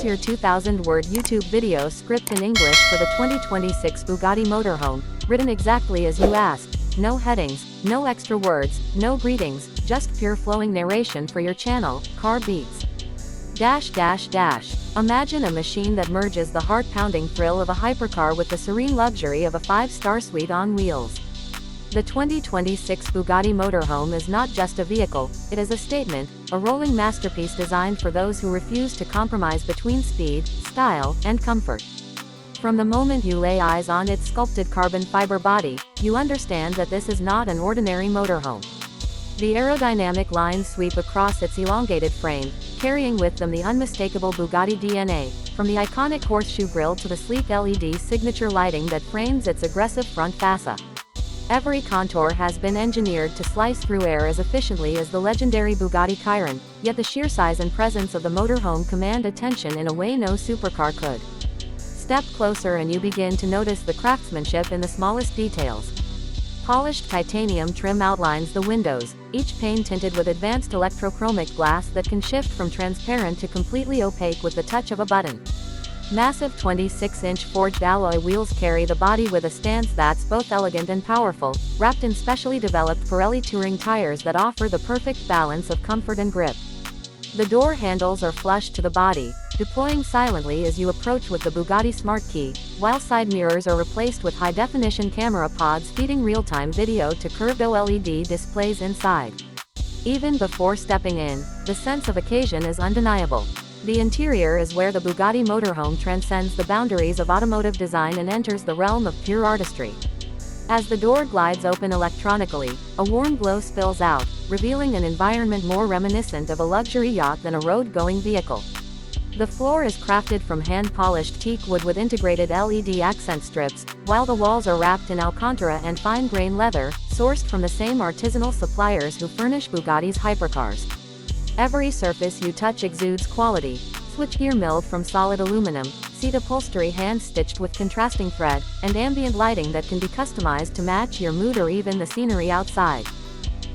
Here's your 2,000-word YouTube video script in English for the 2026 Bugatti Motorhome, written exactly as you asked. No headings, no extra words, no greetings, just pure flowing narration for your channel, Car Beats. Imagine a machine that merges the heart-pounding thrill of a hypercar with the serene luxury of a 5-star suite on wheels. The 2026 Bugatti Motorhome is not just a vehicle, it is a statement, a rolling masterpiece designed for those who refuse to compromise between speed, style, and comfort. From the moment you lay eyes on its sculpted carbon fiber body, you understand that this is not an ordinary motorhome. The aerodynamic lines sweep across its elongated frame, carrying with them the unmistakable Bugatti DNA, from the iconic horseshoe grille to the sleek LED signature lighting that frames its aggressive front fascia. Every contour has been engineered to slice through air as efficiently as the legendary Bugatti Chiron, yet the sheer size and presence of the motorhome command attention in a way no supercar could. Step closer and you begin to notice the craftsmanship in the smallest details. Polished titanium trim outlines the windows, each pane tinted with advanced electrochromic glass that can shift from transparent to completely opaque with the touch of a button. Massive 26-inch forged alloy wheels carry the body with a stance that's both elegant and powerful, wrapped in specially developed Pirelli touring tires that offer the perfect balance of comfort and grip. The door handles are flush to the body, deploying silently as you approach with the Bugatti Smart Key, while side mirrors are replaced with high-definition camera pods feeding real-time video to curved OLED displays inside. Even before stepping in, the sense of occasion is undeniable. The interior is where the Bugatti Motorhome transcends the boundaries of automotive design and enters the realm of pure artistry. As the door glides open electronically, a warm glow spills out, revealing an environment more reminiscent of a luxury yacht than a road-going vehicle. The floor is crafted from hand-polished teak wood with integrated LED accent strips, while the walls are wrapped in Alcantara and fine-grain leather, sourced from the same artisanal suppliers who furnish Bugatti's hypercars. Every surface you touch exudes quality: switchgear milled from solid aluminum, seat upholstery hand-stitched with contrasting thread, and ambient lighting that can be customized to match your mood or even the scenery outside.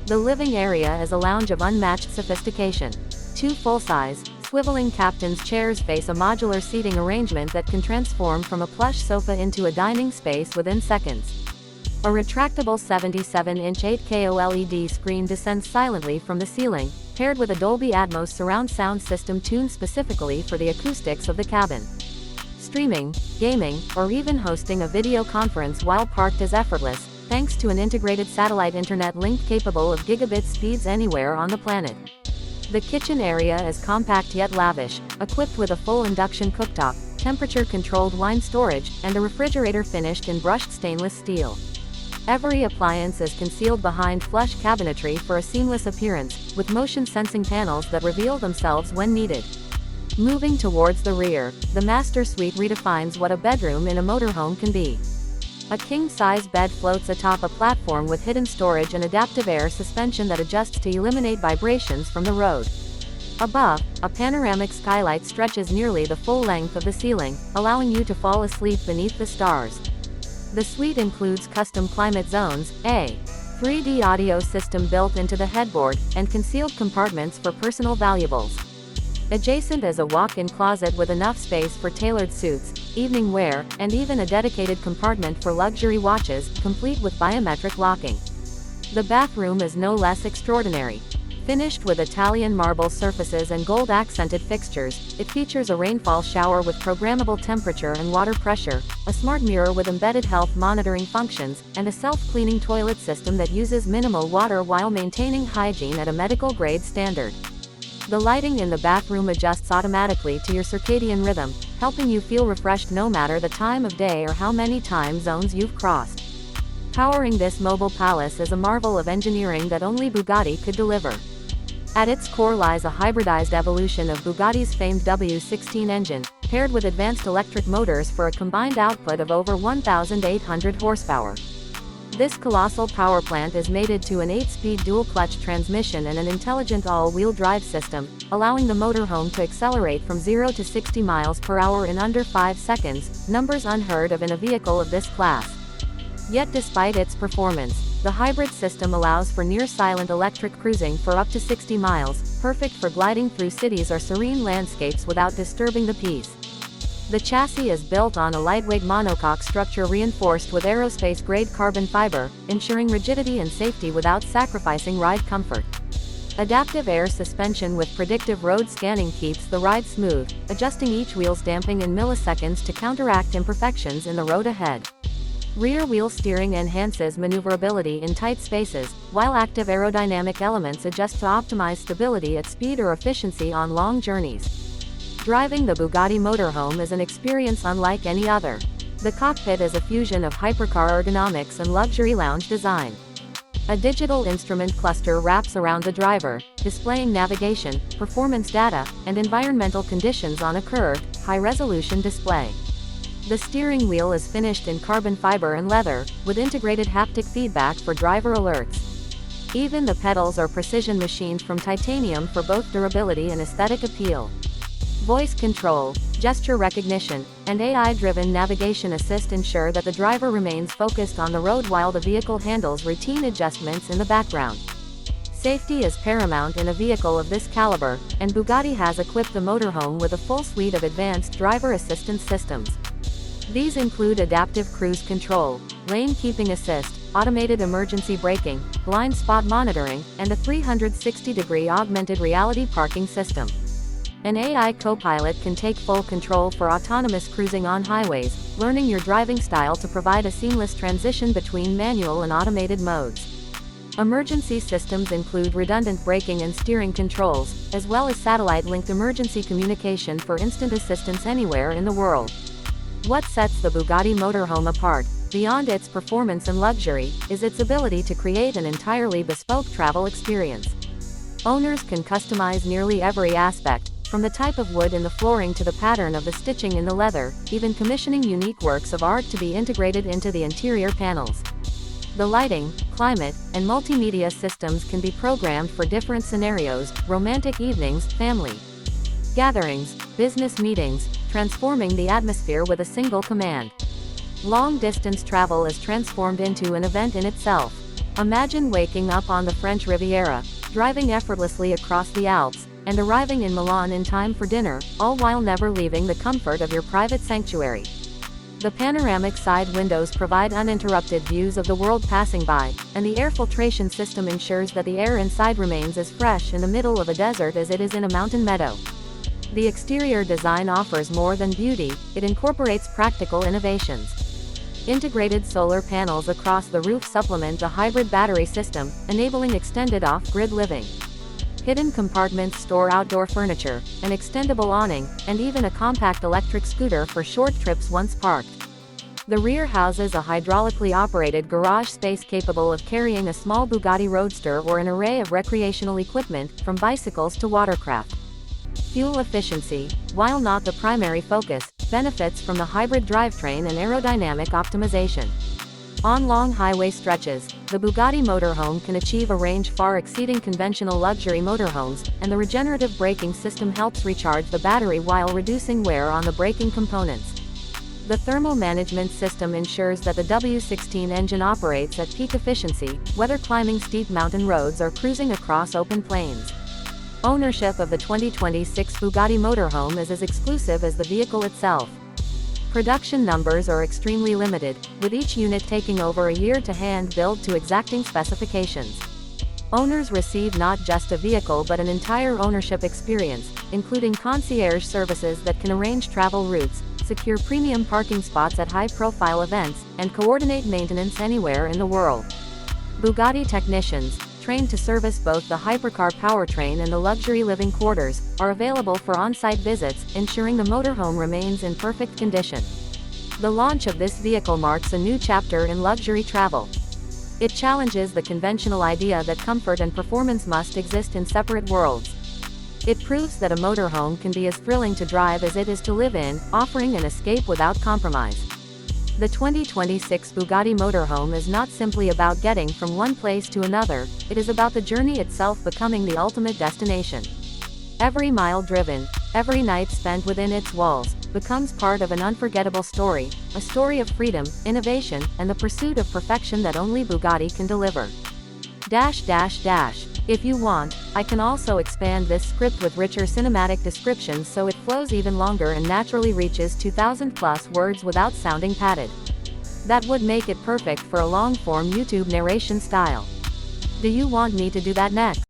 The living area is a lounge of unmatched sophistication. Two full-size, swiveling captain's chairs face a modular seating arrangement that can transform from a plush sofa into a dining space within seconds. A retractable 77-inch 8K OLED screen descends silently from the ceiling, paired with a Dolby Atmos surround sound system tuned specifically for the acoustics of the cabin. Streaming, gaming, or even hosting a video conference while parked is effortless, thanks to an integrated satellite internet link capable of gigabit speeds anywhere on the planet. The kitchen area is compact yet lavish, equipped with a full induction cooktop, temperature-controlled wine storage, and a refrigerator finished in brushed stainless steel. Every appliance is concealed behind flush cabinetry for a seamless appearance, with motion-sensing panels that reveal themselves when needed. Moving towards the rear, the master suite redefines what a bedroom in a motorhome can be. A king-size bed floats atop a platform with hidden storage and adaptive air suspension that adjusts to eliminate vibrations from the road. Above, a panoramic skylight stretches nearly the full length of the ceiling, allowing you to fall asleep beneath the stars. The suite includes custom climate zones, a 3D audio system built into the headboard, and concealed compartments for personal valuables. Adjacent is a walk-in closet with enough space for tailored suits, evening wear, and even a dedicated compartment for luxury watches, complete with biometric locking. The bathroom is no less extraordinary. Finished with Italian marble surfaces and gold-accented fixtures, it features a rainfall shower with programmable temperature and water pressure, a smart mirror with embedded health monitoring functions, and a self-cleaning toilet system that uses minimal water while maintaining hygiene at a medical-grade standard. The lighting in the bathroom adjusts automatically to your circadian rhythm, helping you feel refreshed no matter the time of day or how many time zones you've crossed. Powering this mobile palace is a marvel of engineering that only Bugatti could deliver. At its core lies a hybridized evolution of Bugatti's famed W16 engine, paired with advanced electric motors for a combined output of over 1,800 horsepower. This colossal power plant is mated to an 8-speed dual-clutch transmission and an intelligent all-wheel drive system, allowing the motorhome to accelerate from 0 to 60 miles per hour in under 5 seconds, numbers unheard of in a vehicle of this class. Yet despite its performance, The hybrid system allows for near-silent electric cruising for up to 60 miles, perfect for gliding through cities or serene landscapes without disturbing the peace. The chassis is built on a lightweight monocoque structure reinforced with aerospace-grade carbon fiber, ensuring rigidity and safety without sacrificing ride comfort. Adaptive air suspension with predictive road scanning keeps the ride smooth, adjusting each wheel's damping in milliseconds to counteract imperfections in the road ahead. Rear wheel steering enhances maneuverability in tight spaces, while active aerodynamic elements adjust to optimize stability at speed or efficiency on long journeys. Driving the Bugatti Motorhome is an experience unlike any other. The cockpit is a fusion of hypercar ergonomics and luxury lounge design. A digital instrument cluster wraps around the driver, displaying navigation, performance data, and environmental conditions on a curved, high-resolution display. The steering wheel is finished in carbon fiber and leather, with integrated haptic feedback for driver alerts. Even the pedals are precision machined from titanium for both durability and aesthetic appeal. Voice control, gesture recognition, and AI-driven navigation assist ensure that the driver remains focused on the road while the vehicle handles routine adjustments in the background. Safety is paramount in a vehicle of this caliber, and Bugatti has equipped the motorhome with a full suite of advanced driver assistance systems. These include adaptive cruise control, lane keeping assist, automated emergency braking, blind spot monitoring, and a 360-degree augmented reality parking system. An AI co-pilot can take full control for autonomous cruising on highways, learning your driving style to provide a seamless transition between manual and automated modes. Emergency systems include redundant braking and steering controls, as well as satellite-linked emergency communication for instant assistance anywhere in the world. What sets the Bugatti Motorhome apart, beyond its performance and luxury, is its ability to create an entirely bespoke travel experience. Owners can customize nearly every aspect, from the type of wood in the flooring to the pattern of the stitching in the leather, even commissioning unique works of art to be integrated into the interior panels. The lighting, climate, and multimedia systems can be programmed for different scenarios: romantic evenings, family gatherings, business meetings, transforming the atmosphere with a single command. Long-distance travel is transformed into an event in itself. Imagine waking up on the French Riviera, driving effortlessly across the Alps, and arriving in Milan in time for dinner, all while never leaving the comfort of your private sanctuary. The panoramic side windows provide uninterrupted views of the world passing by, and the air filtration system ensures that the air inside remains as fresh in the middle of a desert as it is in a mountain meadow. The exterior design offers more than beauty, it incorporates practical innovations. Integrated solar panels across the roof supplement the hybrid battery system, enabling extended off-grid living. Hidden compartments store outdoor furniture, an extendable awning, and even a compact electric scooter for short trips once parked. The rear houses a hydraulically operated garage space capable of carrying a small Bugatti Roadster or an array of recreational equipment, from bicycles to watercraft. Fuel efficiency, while not the primary focus, benefits from the hybrid drivetrain and aerodynamic optimization. On long highway stretches, the Bugatti Motorhome can achieve a range far exceeding conventional luxury motorhomes, and the regenerative braking system helps recharge the battery while reducing wear on the braking components. The thermal management system ensures that the W16 engine operates at peak efficiency, whether climbing steep mountain roads or cruising across open plains. Ownership of the 2026 Bugatti Motorhome is as exclusive as the vehicle itself. Production numbers are extremely limited, with each unit taking over a year to hand build to exacting specifications. Owners receive not just a vehicle but an entire ownership experience, including concierge services that can arrange travel routes, secure premium parking spots at high-profile events, and coordinate maintenance anywhere in the world. Bugatti technicians, trained to service both the hypercar powertrain and the luxury living quarters, are available for on-site visits, ensuring the motorhome remains in perfect condition. The launch of this vehicle marks a new chapter in luxury travel. It challenges the conventional idea that comfort and performance must exist in separate worlds. It proves that a motorhome can be as thrilling to drive as it is to live in, offering an escape without compromise. The 2026 Bugatti Motorhome is not simply about getting from one place to another, it is about the journey itself becoming the ultimate destination. Every mile driven, every night spent within its walls, becomes part of an unforgettable story, a story of freedom, innovation, and the pursuit of perfection that only Bugatti can deliver. If you want, I can also expand this script with richer cinematic descriptions so it flows even longer and naturally reaches 2,000 plus words without sounding padded. That would make it perfect for a long-form YouTube narration style. Do you want me to do that next?